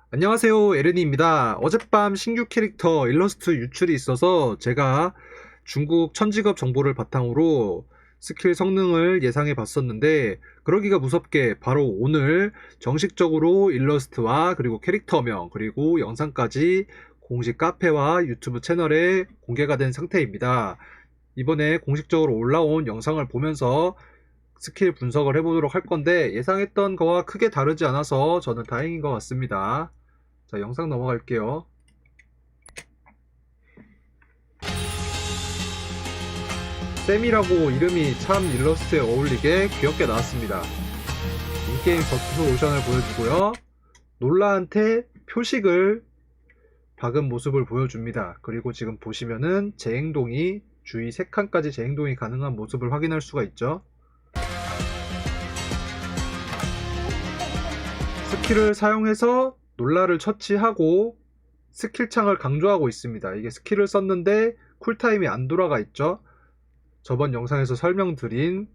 안녕하세요, 에르니입니다. 어젯밤 신규 캐릭터 일러스트 유출이 있어서 제가 중국 천직업 정보를 바탕으로 스킬 성능을 예상해 봤었는데, 그러기가 무섭게 바로 오늘 정식적으로 일러스트와 그리고 캐릭터명 그리고 영상까지 공식 카페와 유튜브 채널에 공개가 된 상태입니다. 이번에 공식적으로 올라온 영상을 보면서 스킬 분석을 해보도록 할 건데, 예상했던 거와 크게 다르지 않아서 저는 다행인 것 같습니다. 자, 영상 넘어갈게요. 쌤이라고 이름이 참 일러스트에 어울리게 귀엽게 나왔습니다. 인게임 버프 오션을 보여주고요. 놀라한테 표식을 박은 모습을 보여줍니다. 그리고 지금 보시면은 재행동이 주위 3칸까지 재행동이 가능한 모습을 확인할 수가 있죠. 스킬을 사용해서 놀라를 처치하고 스킬창을 강조하고 있습니다. 이게 스킬을 썼는데 쿨타임이 안 돌아가 있죠. 저번 영상에서 설명드린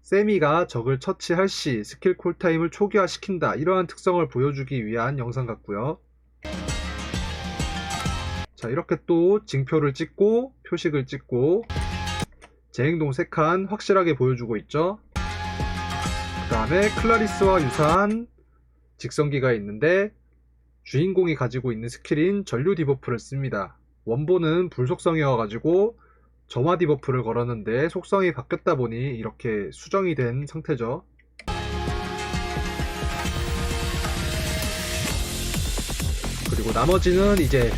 세미가 적을 처치할 시 스킬 쿨타임을 초기화시킨다, 이러한 특성을 보여주기 위한 영상 같고요. 자, 이렇게 또 징표를 찍고 표식을 찍고 재행동 3칸 확실하게 보여주고 있죠. 그 다음에 클라리스와 유사한 직선기가 있는데 주인공이 가지고 있는 스킬인 전류 디버프를 씁니다. 원본은 불속성이어가지고 점화 디버프를 걸었는데 속성이 바뀌었다 보니 이렇게 수정이 된 상태죠. 그리고 나머지는 이제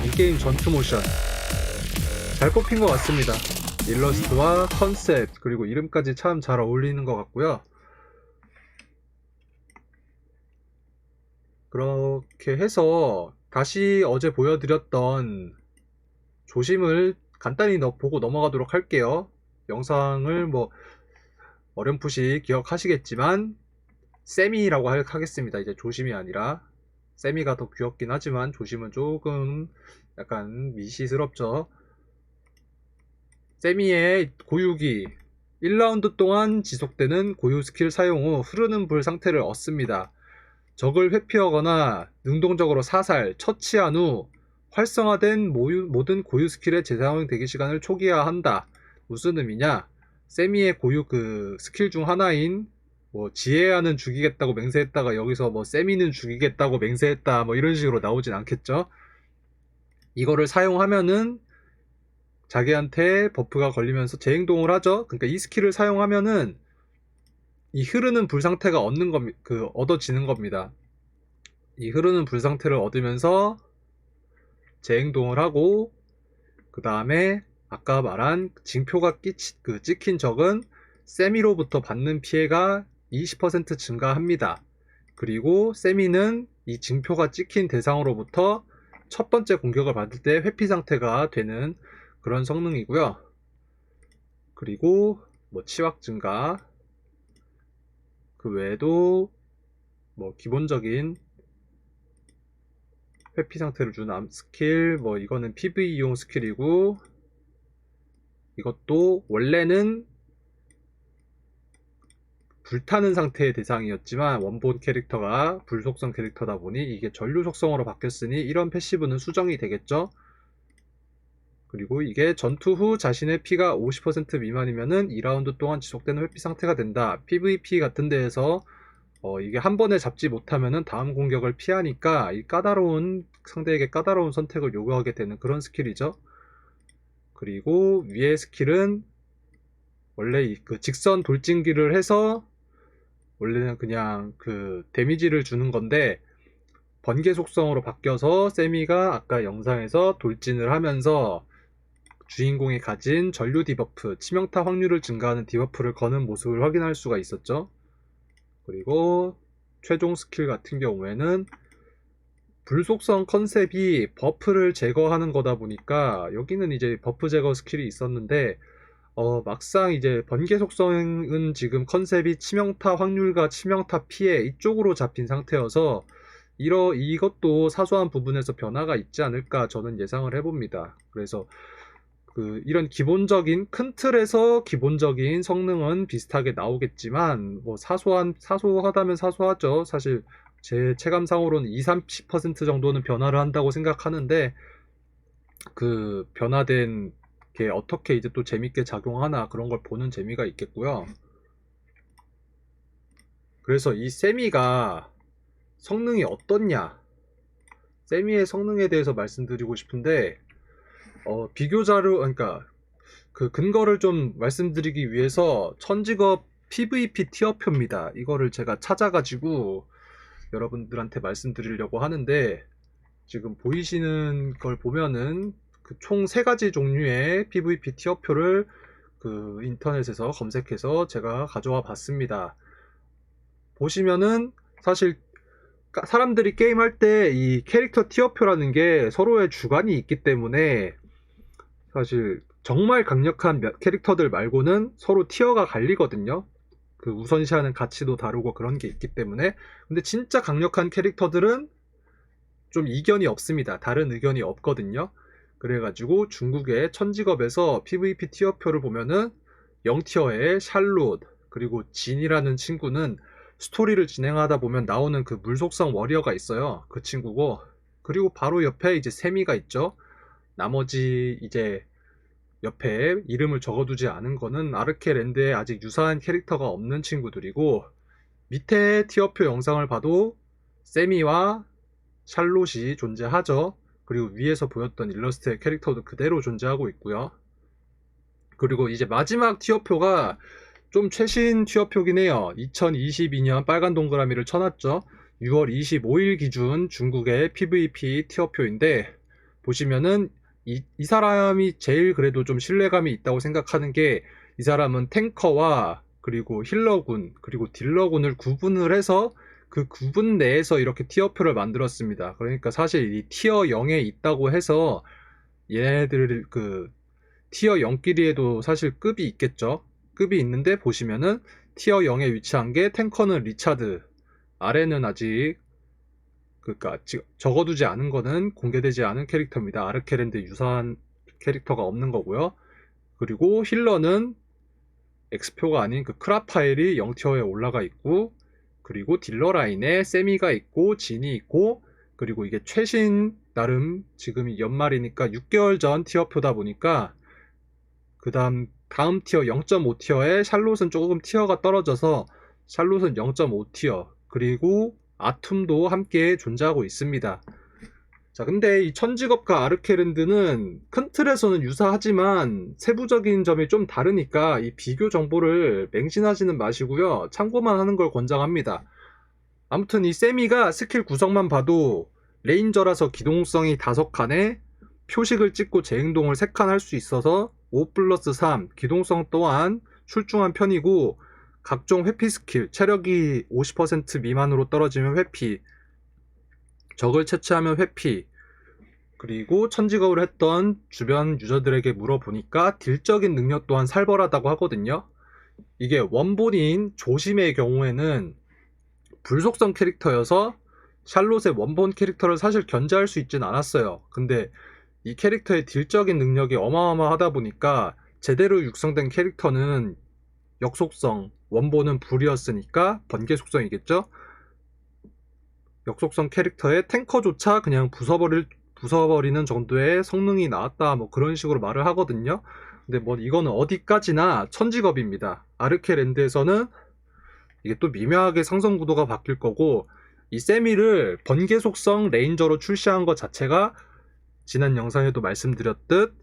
인게임 전투 모션 잘 뽑힌 것 같습니다. 일러스트와 컨셉 그리고 이름까지 참 잘 어울리는 것 같고요. 그렇게 해서 다시 어제 보여드렸던 조심을 간단히 보고 넘어가도록 할게요. 영상을 뭐 어렴풋이 기억하시겠지만 세미라고 하겠습니다. 이제 조심이 아니라 세미가 더 귀엽긴 하지만 조심은 조금 약간 미시스럽죠. 세미의 고유기 1라운드 동안 지속되는 고유 스킬 사용 후 흐르는 불 상태를 얻습니다. 적을 회피하거나 능동적으로 사살, 처치한 후 활성화된 모든 고유 스킬의 재사용 대기 시간을 초기화한다. 무슨 의미냐? 세미의 고유 그 스킬 중 하나인 뭐 지혜야는 죽이겠다고 맹세했다가 여기서 뭐 세미는 죽이겠다고 맹세했다 뭐 이런 식으로 나오진 않겠죠? 이거를 사용하면은 자기한테 버프가 걸리면서 재행동을 하죠. 그러니까 이 스킬을 사용하면은 이 흐르는 불 상태가 얻어지는 겁니다. 이 흐르는 불 상태를 얻으면서 재행동을 하고, 그 다음에 아까 말한 징표가 찍힌 적은 세미로부터 받는 피해가 20% 증가합니다. 그리고 세미는 이 징표가 찍힌 대상으로부터 첫 번째 공격을 받을 때 회피 상태가 되는 그런 성능이고요. 그리고 뭐 치확 증가, 그 외에도 뭐 기본적인 회피 상태를 주는 스킬, 뭐 이거는 PVE용 스킬이고, 이것도 원래는 불타는 상태의 대상이었지만 원본 캐릭터가 불속성 캐릭터다 보니 이게 전류 속성으로 바뀌었으니 이런 패시브는 수정이 되겠죠. 그리고 이게 전투 후 자신의 피가 50% 미만이면은 2라운드 동안 지속되는 회피 상태가 된다. PVP 같은 데에서 이게 한 번에 잡지 못하면은 다음 공격을 피하니까 이 상대에게 까다로운 선택을 요구하게 되는 그런 스킬이죠. 그리고 위의 스킬은 원래 그 직선 돌진기를 해서 원래는 그냥 그 데미지를 주는 건데 번개 속성으로 바뀌어서 세미가 아까 영상에서 돌진을 하면서 주인공이 가진 전류 디버프, 치명타 확률을 증가하는 디버프를 거는 모습을 확인할 수가 있었죠. 그리고 최종 스킬 같은 경우에는 불속성 컨셉이 버프를 제거하는 거다 보니까 여기는 이제 버프 제거 스킬이 있었는데 막상 이제 번개 속성은 지금 컨셉이 치명타 확률과 치명타 피해 이쪽으로 잡힌 상태여서 이것도 사소한 부분에서 변화가 있지 않을까 저는 예상을 해봅니다. 그래서 이런 기본적인 큰 틀에서 기본적인 성능은 비슷하게 나오겠지만 뭐 사소하다면 사소하죠. 사실 제 체감상으로는 20-30% 정도는 변화를 한다고 생각하는데, 그 변화된 게 어떻게 이제 또 재밌게 작용하나 그런 걸 보는 재미가 있겠고요. 그래서 이 세미가 성능이 어떻냐, 세미의 성능에 대해서 말씀드리고 싶은데, 비교 자료, 그러니까 그 근거를 좀 말씀드리기 위해서 천직업 PVP 티어표입니다. 이거를 제가 찾아가지고 여러분들한테 말씀드리려고 하는데, 지금 보이시는 걸 보면은 그 총 3가지 종류의 PVP 티어표를 그 인터넷에서 검색해서 제가 가져와 봤습니다. 보시면은 사실 사람들이 게임할 때 이 캐릭터 티어표라는 게 서로의 주관이 있기 때문에, 사실 정말 강력한 캐릭터들 말고는 서로 티어가 갈리거든요. 그 우선시하는 가치도 다르고 그런 게 있기 때문에. 근데 진짜 강력한 캐릭터들은 좀 이견이 없습니다. 다른 의견이 없거든요. 그래가지고 중국의 천직업에서 PVP 티어표를 보면은 0티어의 샬롯, 그리고 진이라는 친구는 스토리를 진행하다 보면 나오는 그 물속성 워리어가 있어요. 그 친구고, 그리고 바로 옆에 이제 세미가 있죠. 나머지 이제 옆에 이름을 적어두지 않은 거는 아르케랜드에 아직 유사한 캐릭터가 없는 친구들이고, 밑에 티어표 영상을 봐도 세미와 샬롯이 존재하죠. 그리고 위에서 보였던 일러스트의 캐릭터도 그대로 존재하고 있고요. 그리고 이제 마지막 티어표가 좀 최신 티어표긴 해요. 2022년 빨간 동그라미를 쳐놨죠. 6월 25일 기준 중국의 PVP 티어표인데, 보시면은 이 사람이 제일 그래도 좀 신뢰감이 있다고 생각하는 게, 이 사람은 탱커와 그리고 힐러군 그리고 딜러군을 구분을 해서 그 구분 내에서 이렇게 티어표를 만들었습니다. 그러니까 사실 이 티어 0에 있다고 해서 얘네들 그 티어 0끼리에도 사실 급이 있겠죠. 급이 있는데, 보시면은 티어 0에 위치한 게 탱커는 리차드, 아래는 아직 그니까 적어두지 않은 거는 공개되지 않은 캐릭터입니다. 아르케랜드 유사한 캐릭터가 없는 거고요. 그리고 힐러는 X표가 아닌 그 크라파엘이 0티어에 올라가 있고, 그리고 딜러 라인에 세미가 있고 진이 있고, 그리고 이게 최신 나름 지금이 연말이니까 6개월 전 티어표다 보니까 그 다음 티어 0.5티어에 샬롯은 조금 티어가 떨어져서 샬롯은 0.5티어, 그리고 아툼도 함께 존재하고 있습니다. 자, 근데 이 천직업과 아르케랜드는 큰 틀에서는 유사하지만 세부적인 점이 좀 다르니까 이 비교 정보를 맹신하지는 마시고요. 참고만 하는 걸 권장합니다. 아무튼 이 세미가 스킬 구성만 봐도 레인저라서 기동성이 5칸에 표식을 찍고 재행동을 3칸 할 수 있어서 5+3 기동성 또한 출중한 편이고, 각종 회피 스킬, 체력이 50% 미만으로 떨어지면 회피, 적을 채취하면 회피, 그리고 천직업을 했던 주변 유저들에게 물어보니까 딜적인 능력 또한 살벌하다고 하거든요. 이게 원본인 조심의 경우에는 불속성 캐릭터여서 샬롯의 원본 캐릭터를 사실 견제할 수 있진 않았어요. 근데 이 캐릭터의 딜적인 능력이 어마어마하다 보니까 제대로 육성된 캐릭터는 역속성, 원본은 불이었으니까 번개 속성이겠죠? 역속성 캐릭터의 탱커조차 그냥 부숴버리는 정도의 성능이 나왔다, 뭐 그런 식으로 말을 하거든요. 근데 뭐 이거는 어디까지나 천직업입니다. 아르케랜드에서는 이게 또 미묘하게 상성 구도가 바뀔 거고, 이 세미를 번개 속성 레인저로 출시한 것 자체가 지난 영상에도 말씀드렸듯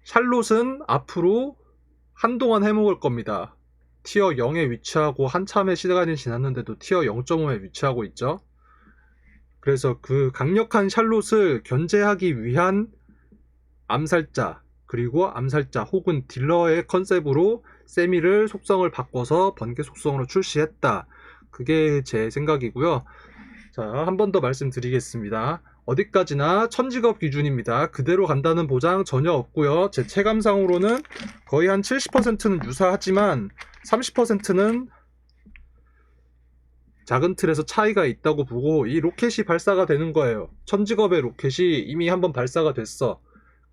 샬롯은 앞으로 한동안 해먹을 겁니다. 티어 0에 위치하고 한참의 시간이 지났는데도 티어 0.5에 위치하고 있죠. 그래서 그 강력한 샬롯을 견제하기 위한 암살자, 그리고 암살자 혹은 딜러의 컨셉으로 세미를 속성을 바꿔서 번개 속성으로 출시했다. 그게 제 생각이고요. 자, 한 번 더 말씀드리겠습니다. 어디까지나 천직업 기준입니다. 그대로 간다는 보장 전혀 없고요. 제 체감상으로는 거의 한 70%는 유사하지만 30%는 작은 틀에서 차이가 있다고 보고, 이 로켓이 발사가 되는 거예요. 천직업의 로켓이 이미 한번 발사가 됐어.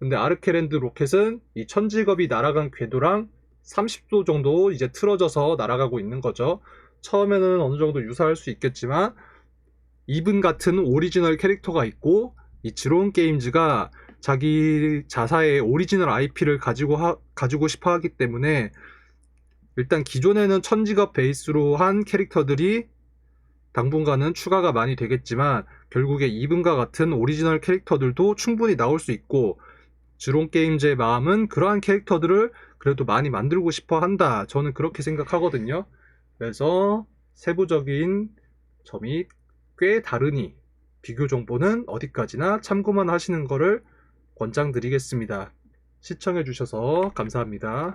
근데 아르케랜드 로켓은 이 천직업이 날아간 궤도랑 30도 정도 이제 틀어져서 날아가고 있는 거죠. 처음에는 어느 정도 유사할 수 있겠지만 이븐 같은 오리지널 캐릭터가 있고, 이 지로운 게임즈가 자기 자사의 오리지널 IP를 가지고 싶어 하기 때문에 일단 기존에는 1000직업 베이스로 한 캐릭터들이 당분간은 추가가 많이 되겠지만 결국에 이븐과 같은 오리지널 캐릭터들도 충분히 나올 수 있고, 지롱 게임즈의 마음은 그러한 캐릭터들을 그래도 많이 만들고 싶어 한다. 저는 그렇게 생각하거든요. 그래서 세부적인 점이 꽤 다르니 비교 정보는 어디까지나 참고만 하시는 거를 권장드리겠습니다. 시청해주셔서 감사합니다.